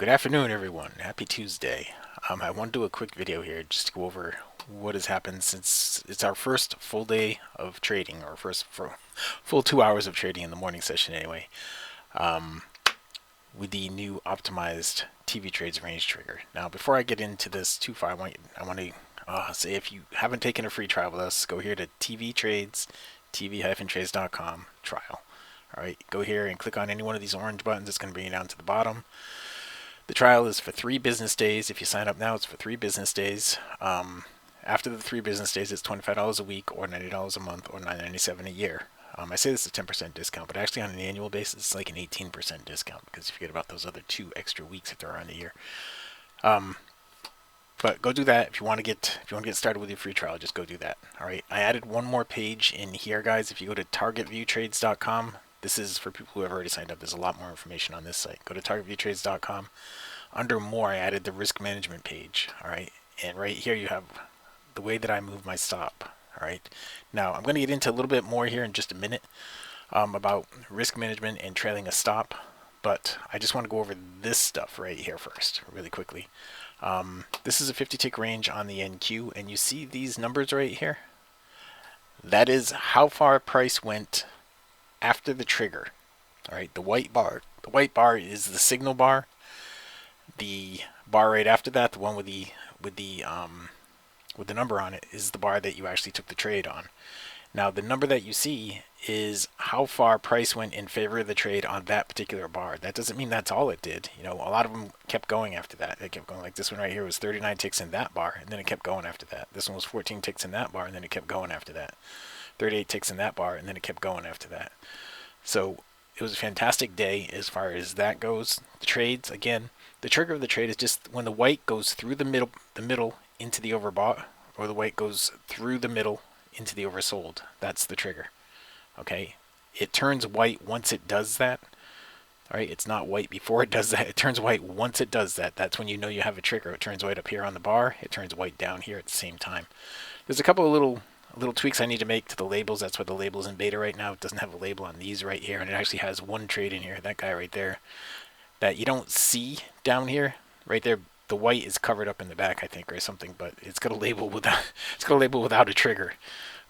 Good afternoon, everyone. Happy Tuesday. I want to do a quick video here just to go over what has happened since it's our first full day of trading, or first full 2 hours of trading in the morning session anyway, um, with the new optimized TV trades range trigger. Now, before I get into this too far, I want to say if you haven't taken a free trial with us, go here to TV Trades, tv-trades.com trial. All right, go here and click on any one of these orange buttons. It's going to bring you down to the bottom. The trial is for 3 business days. If you sign up now, it's for 3 business days. After the 3 business days, it's $25 a week, or $90 a month, or $9.97 a year. I say this is a 10% discount, but actually on an annual basis, it's like an 18% discount because you forget about those other 2 extra weeks if they're on the year. But go do that if you want to get started with your free trial. Just go do that. All right. I added one more page in here, guys. If you go to targetviewtrades.com, this is for people who have already signed up. There's a lot more information on this site. Go to targetviewtrades.com. Under more, I added the risk management page. All right. And right here you have the way that I move my stop. All right. Now I'm going to get into a little bit more here in just a minute about risk management and trailing a stop. But I just want to go over this stuff right here first, really quickly. This is a 50 tick range on the NQ, and you see these numbers right here? That is how far price went after the trigger. All right, the white bar. The white bar is the signal bar. The bar right after that, the one with the number on it, is the bar that you actually took the trade on. Now, the number that you see is how far price went in favor of the trade on that particular bar. That doesn't mean that's all it did. You know, a lot of them kept going after that. They kept going, like this one right here was 39 ticks in that bar, and then it kept going after that. This one was 14 ticks in that bar, and then it kept going after that. 38 ticks in that bar, and then it kept going after that. So it was a fantastic day as far as that goes. The trades, again, the trigger of the trade is just when the white goes through the middle into the overbought, or the white goes through the middle into the oversold. That's the trigger. Okay, it turns white once it does that. All right, it's not white before it does that. It turns white once it does that. That's when you know you have a trigger. It turns white up here on the bar. It turns white down here at the same time. There's a couple of little tweaks I need to make to the labels. That's why the label's in beta right now. It doesn't have a label on these right here, and it actually has one trade in here, that guy right there, that you don't see down here. Right there, the white is covered up in the back, I think, or something, but it's got a label without a trigger.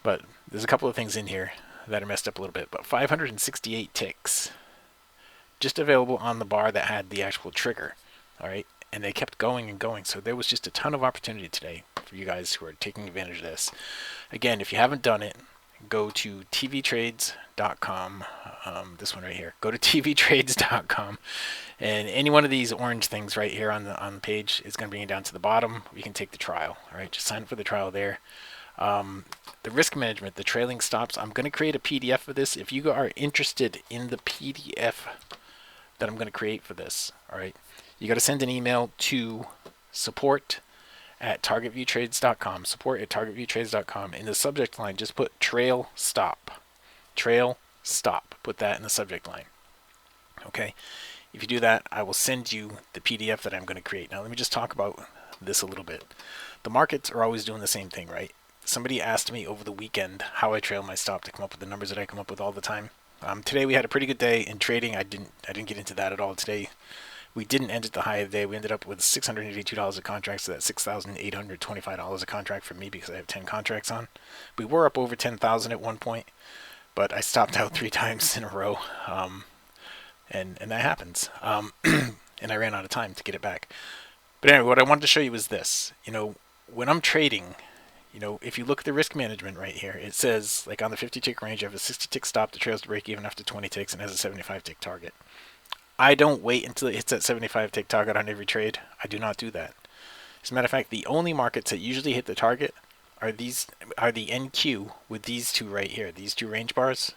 But there's a couple of things in here that are messed up a little bit. But 568 ticks just available on the bar that had the actual trigger. All right, and they kept going and going. So there was just a ton of opportunity today for you guys who are taking advantage of this. Again, if you haven't done it, go to tvtrades.com. This one right here. Go to tvtrades.com, and any one of these orange things right here on the page is going to bring you down to the bottom. You can take the trial. All right, just sign up for the trial there. The risk management, the trailing stops, I'm going to create a PDF of this. If you are interested in the PDF that I'm going to create for this, all right, you got to send an email to support@targetviewtrades.com, support@targetviewtrades.com. In the subject line, just put trail stop. Trail stop. Put that in the subject line. Okay. If you do that, I will send you the PDF that I'm going to create. Now, let me just talk about this a little bit. The markets are always doing the same thing, right? Somebody asked me over the weekend how I trail my stop to come up with the numbers that I come up with all the time. Today we had a pretty good day in trading. I didn't get into that at all today. We didn't end at the high of the day. We ended up with $682 a contract, so that's $6,825 a contract for me because I have 10 contracts on. We were up over 10,000 at one point, but I stopped out 3 times in a row, and that happens. And I ran out of time to get it back. But anyway, what I wanted to show you is this. You know, when I'm trading, you know, if you look at the risk management right here, it says, like on the 50 tick range, you have a 60 tick stop that trails to break even after 20 ticks and has a 75 tick target. I don't wait until it hits that 75 tick target on every trade. I do not do that. As a matter of fact, the only markets that usually hit the target are the NQ with these 2 right here, these 2 range bars.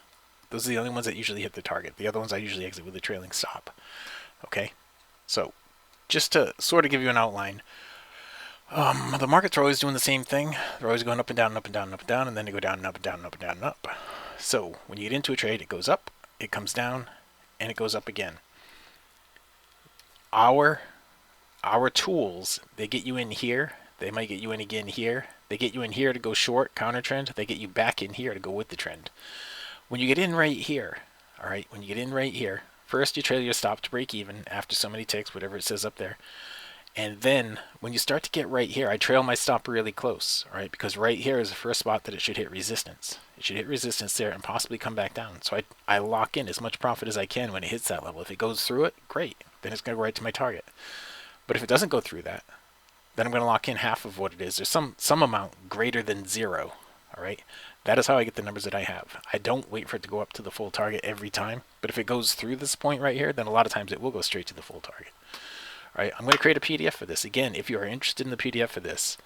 Those are the only ones that usually hit the target. The other ones I usually exit with a trailing stop. Okay, so just to sort of give you an outline, the markets are always doing the same thing. They're always going up and down and up and down and up and down, and then they go down and up and down and up and down and up. So when you get into a trade, it goes up, it comes down, and it goes up again. Our tools, they get you in here. They might get you in again here. They get you in here to go short, counter trend. They get you back in here to go with the trend. When you get in right here, all right, when you get in right here, First, you trail your stop to break even after so many ticks, whatever it says up there. And then when you start to get right here, I trail my stop really close, all right? Because right here is the first spot that it should hit resistance. It should hit resistance there and possibly come back down. So I lock in as much profit as I can when it hits that level. If it goes through it, great. Then it's going to go right to my target. But if it doesn't go through that, then I'm going to lock in half of what it is. There's some amount greater than 0, all right? That is how I get the numbers that I have. I don't wait for it to go up to the full target every time. But if it goes through this point right here, then a lot of times it will go straight to the full target. All right, I'm going to create a PDF for this. Again, if you are interested in the PDF for this,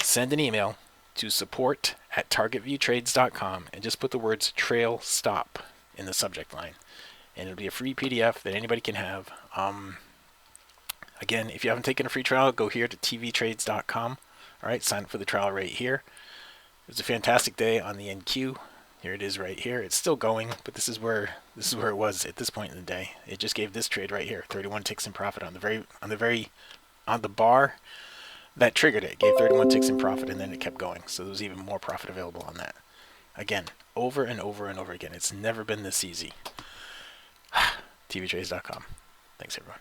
send an email to support@targetviewtrades.com and just put the words trail stop in the subject line. And it'll be a free PDF that anybody can have. Again, if you haven't taken a free trial, go here to tvtrades.com. All right, sign up for the trial right here. It was a fantastic day on the NQ. Here it is right here. It's still going, but this is where it was at this point in the day. It just gave this trade right here, 31 ticks in profit on the bar that triggered it. It gave 31 ticks in profit, and then it kept going. So there was even more profit available on that. Again, over and over and over again. It's never been this easy. tvtrades.com. Thanks, everyone.